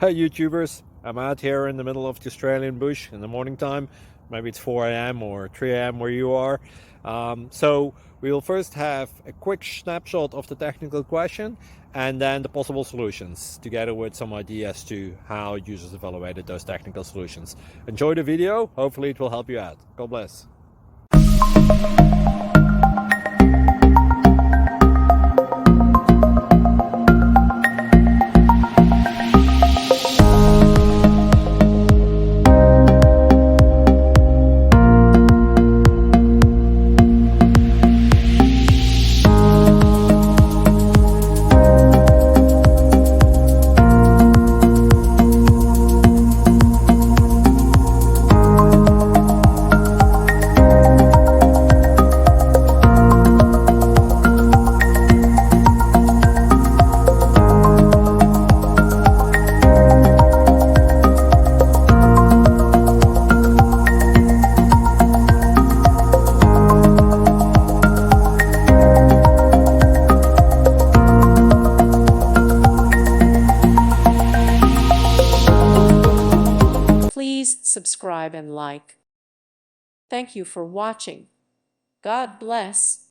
Hey YouTubers, I'm out here in the middle of the Australian bush in the morning time. Maybe it's 4 a.m. or 3 a.m. where you are. So we'll first have a quick snapshot of the technical question and then the possible solutions, together with some ideas to how users evaluated those technical solutions. Enjoy the video, hopefully it will help you out. God bless. Please subscribe and like. Thank you for watching. God bless.